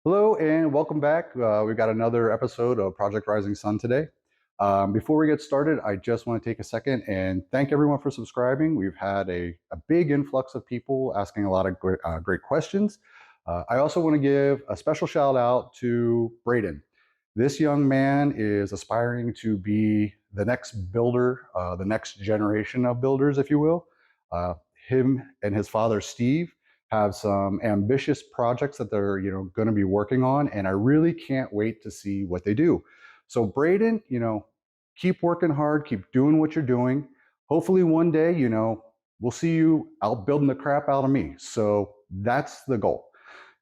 Hello and welcome back. We've got another episode of Project Rising Sun today. Before we get started, I just want to take a second and thank everyone for subscribing. We've had a big influx of people asking a lot of great questions. I also want to give a special shout out to Braden. This young man is aspiring to be the next builder, the next generation of builders, if you will. Uh, Him and his father, Steve, have some ambitious projects that they're going to be working on, and I really can't wait to see what they do. So Braden, keep working hard, keep doing what you're doing. Hopefully one day, we'll see you out building the crap out of me. So that's the goal.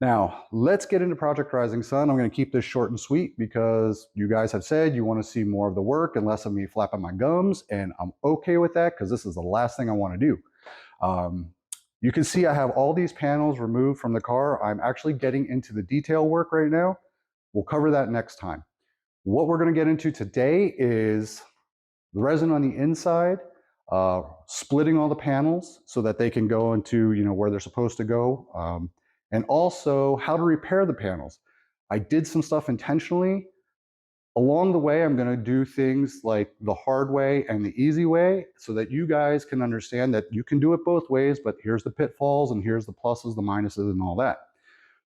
Now, let's get into Project Rising Sun. I'm going to keep this short and sweet because you guys have said you want to see more of the work and less of me flapping my gums, and I'm okay with that because this is the last thing I want to do. Um, you can see I have all these panels removed from the car. I'm actually getting into the detail work right now. We'll cover that next time. What we're going to get into today is the resin on the inside, splitting all the panels so that they can go into where they're supposed to go, and also how to repair the panels. I did some stuff intentionally. Along the way, I'm going to do things like the hard way and the easy way so that you guys can understand that you can do it both ways, but here's the pitfalls and here's the pluses, the minuses, and all that.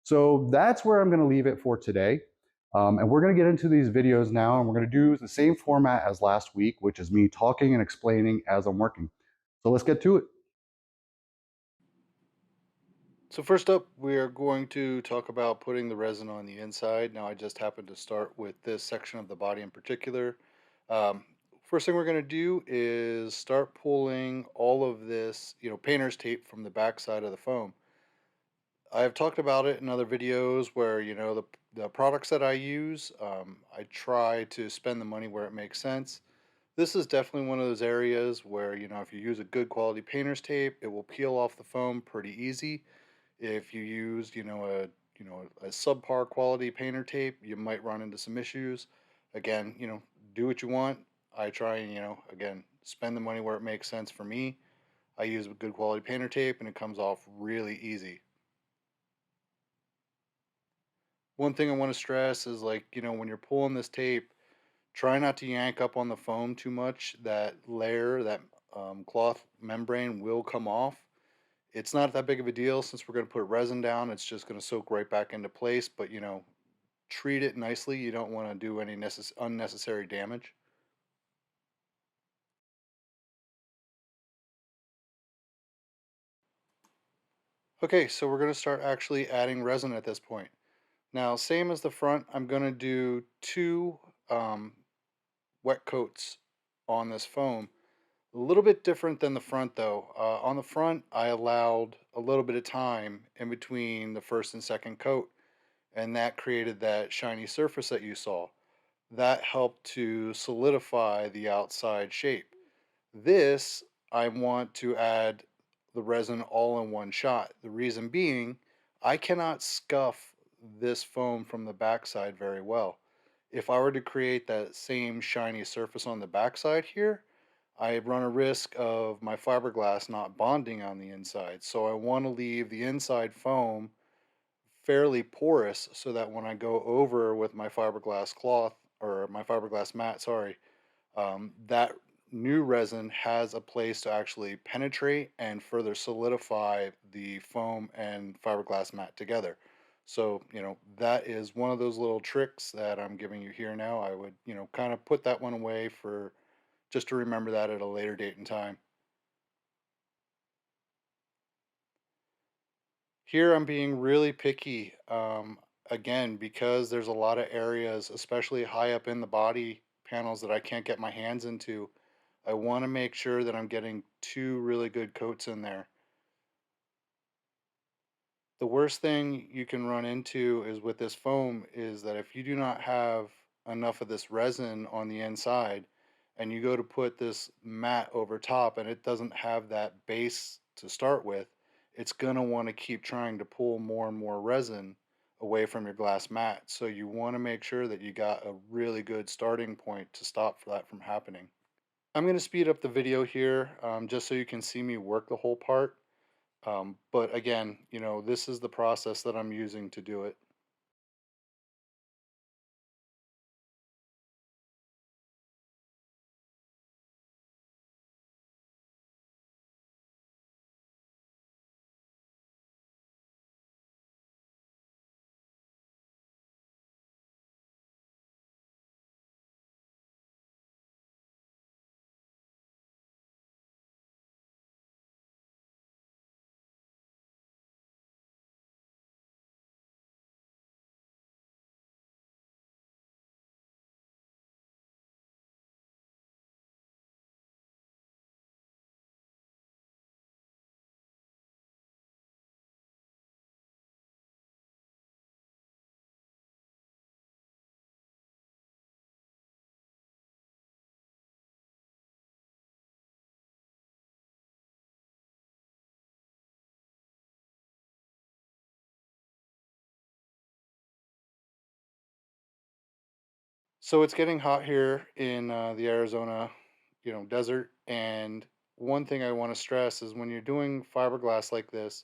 So that's where I'm going to leave it for today. And we're going to get into these videos now, and we're going to do the same format as last week, which is me talking and explaining as I'm working. So let's get to it. So first up, we are going to talk about putting the resin on the inside. Now, I just happened to start with this section of the body in particular. Um, First thing we're going to do is start pulling all of this, painter's tape from the back side of the foam. I've talked about it in other videos where, the products that I use, I try to spend the money where it makes sense. This is definitely one of those areas where, if you use a good quality painter's tape, it will peel off the foam pretty easy. If you used, a subpar quality painter tape, you might run into some issues. Again, do what you want. I try and, again, spend the money where it makes sense for me. I use a good quality painter tape and it comes off really easy. One thing I want to stress is like, when you're pulling this tape, try not to yank up on the foam too much. That layer, that cloth membrane will come off. It's not that big of a deal since we're going to put resin down. It's just going to soak right back into place, but treat it nicely. You don't want to do any unnecessary damage. Okay, so we're going to start actually adding resin at this point. Now, same as the front, I'm going to do two um, wet coats on this foam. A little bit different than the front though. On the front, I allowed a little bit of time in between the first and second coat, and that created that shiny surface that you saw. That helped to solidify the outside shape. This, I want to add the resin all in one shot. The reason being, I cannot scuff this foam from the backside very well. If I were to create that same shiny surface on the backside here, I run a risk of my fiberglass not bonding on the inside. So I want to leave the inside foam fairly porous so that when I go over with my fiberglass cloth or my fiberglass mat, sorry, that new resin has a place to actually penetrate and further solidify the foam and fiberglass mat together. So, that is one of those little tricks that I'm giving you here now. I would, kind of put that one away for just to remember that at a later date and time. Here I'm being really picky, again, because there's a lot of areas, especially high up in the body panels that I can't get my hands into. I want to make sure that I'm getting two really good coats in there. The worst thing you can run into is with this foam is that if you do not have enough of this resin on the inside and you go to put this mat over top and it doesn't have that base to start with, it's going to want to keep trying to pull more and more resin away from your glass mat. So you want to make sure that you got a really good starting point to stop for that from happening. I'm going to speed up the video here just so you can see me work the whole part. But again, this is the process that I'm using to do it. So it's getting hot here in the Arizona, desert. And one thing I want to stress is when you're doing fiberglass like this,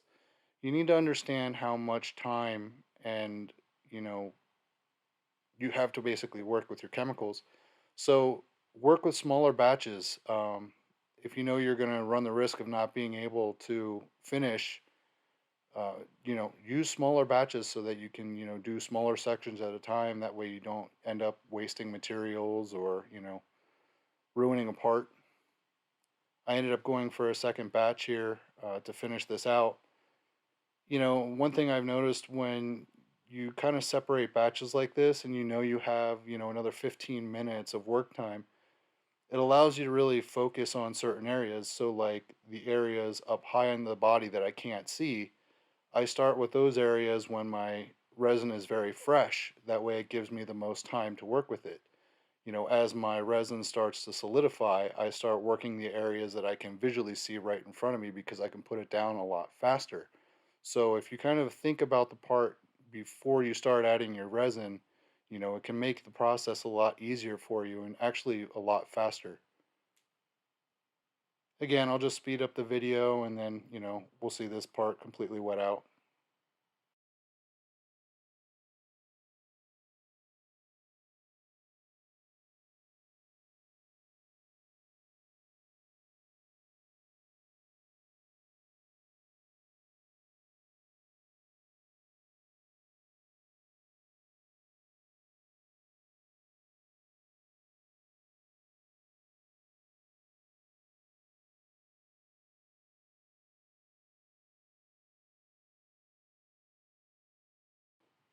you need to understand how much time and you know you have to basically work with your chemicals. So work with smaller batches. If you know you're going to run the risk of not being able to finish, use smaller batches so that you can, do smaller sections at a time. That way you don't end up wasting materials or, ruining a part. I ended up going for a second batch here to finish this out. One thing I've noticed when you kind of separate batches like this and you have, another 15 minutes of work time, it allows you to really focus on certain areas. So, like the areas up high in the body that I can't see, I start with those areas when my resin is very fresh. That way, it gives me the most time to work with it. As my resin starts to solidify, I start working the areas that I can visually see right in front of me because I can put it down a lot faster. So if you kind of think about the part before you start adding your resin, it can make the process a lot easier for you and actually a lot faster. Again, I'll just speed up the video and then, we'll see this part completely wet out.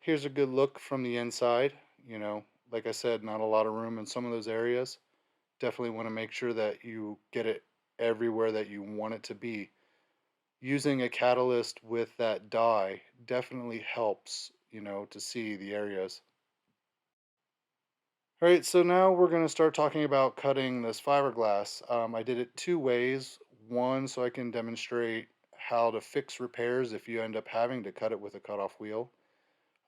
Here's a good look from the inside. Like I said, not a lot of room in some of those areas. Definitely want to make sure that you get it everywhere that you want it to be. Using a catalyst with that dye definitely helps, to see the areas. All right, so now we're going to start talking about cutting this fiberglass. I did it two ways. One, so I can demonstrate how to fix repairs if you end up having to cut it with a cutoff wheel.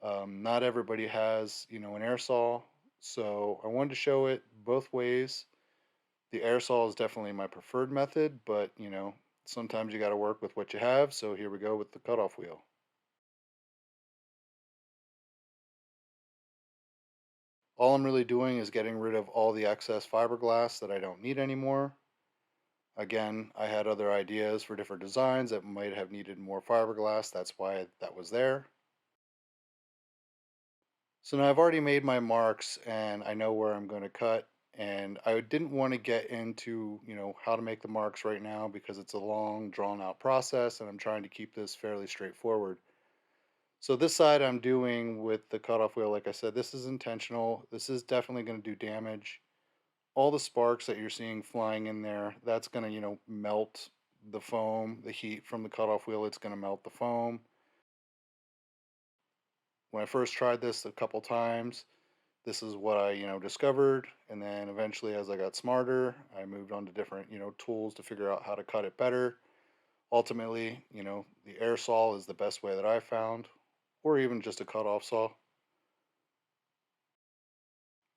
Not everybody has, an air saw, so I wanted to show it both ways. The air saw is definitely my preferred method, but sometimes you got to work with what you have. So here we go with the cutoff wheel. All I'm really doing is getting rid of all the excess fiberglass that I don't need anymore. Again, I had other ideas for different designs that might have needed more fiberglass. That's why that was there. So now I've already made my marks and I know where I'm going to cut. And I didn't want to get into, how to make the marks right now because it's a long, drawn out process and I'm trying to keep this fairly straightforward. So this side I'm doing with the cutoff wheel, like I said, this is intentional. This is definitely going to do damage. All the sparks that you're seeing flying in there, that's going to, melt the foam, the heat from the cutoff wheel, it's going to melt the foam. When I first tried this a couple times, this is what I, discovered. And then eventually, as I got smarter, I moved on to different, tools to figure out how to cut it better. Ultimately, the air saw is the best way that I found, or even just a cutoff saw.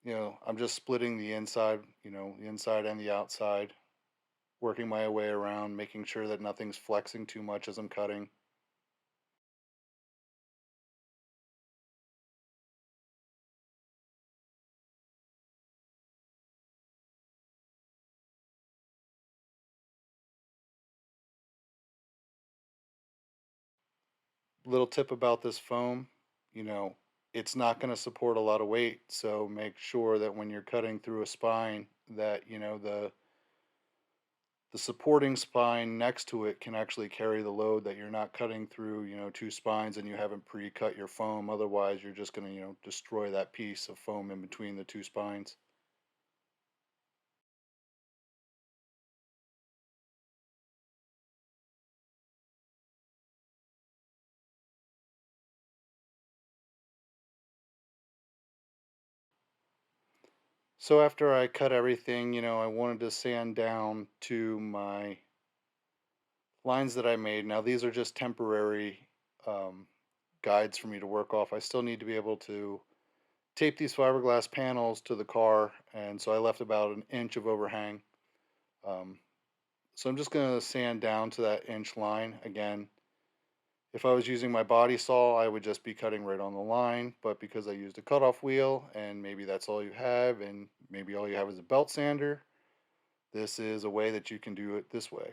I'm just splitting the inside, the inside and the outside, working my way around, making sure that nothing's flexing too much as I'm cutting. Little tip about this foam, you know, it's not going to support a lot of weight, so make sure that when you're cutting through a spine that, the supporting spine next to it can actually carry the load, that you're not cutting through, two spines and you haven't pre-cut your foam. Otherwise, you're just going to, destroy that piece of foam in between the two spines. So after I cut everything, I wanted to sand down to my lines that I made. Now these are just temporary um, guides for me to work off. I still need to be able to tape these fiberglass panels to the car, and so I left about an inch of overhang. Um, so I'm just going to sand down to that inch line again. If I was using my body saw, I would just be cutting right on the line, but because I used a cutoff wheel and maybe that's all you have, and maybe all you have is a belt sander, this is a way that you can do it this way.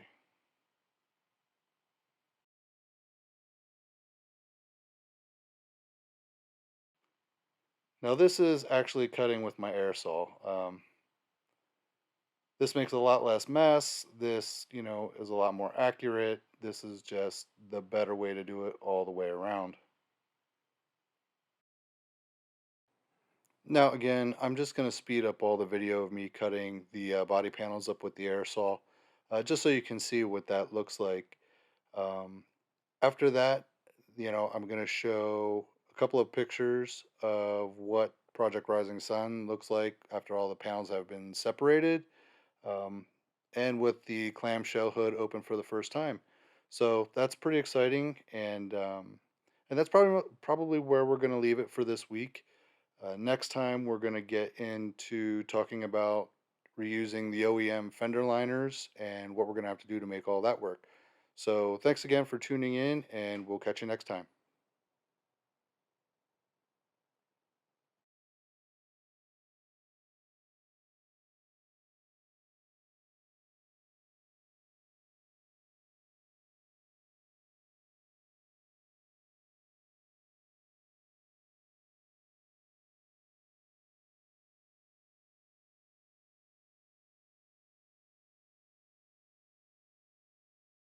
Now this is actually cutting with my air saw. This makes a lot less mess. This, is a lot more accurate. This is just the better way to do it all the way around. Now, again, I'm just going to speed up all the video of me cutting the body panels up with the air saw, just so you can see what that looks like. Um, After that, I'm going to show a couple of pictures of what Project Rising Sun looks like after all the panels have been separated, um, and with the clamshell hood open for the first time. So that's pretty exciting, and that's probably where we're going to leave it for this week. Next time, we're going to get into talking about reusing the OEM fender liners and what we're going to have to do to make all that work. So, thanks again for tuning in, and we'll catch you next time.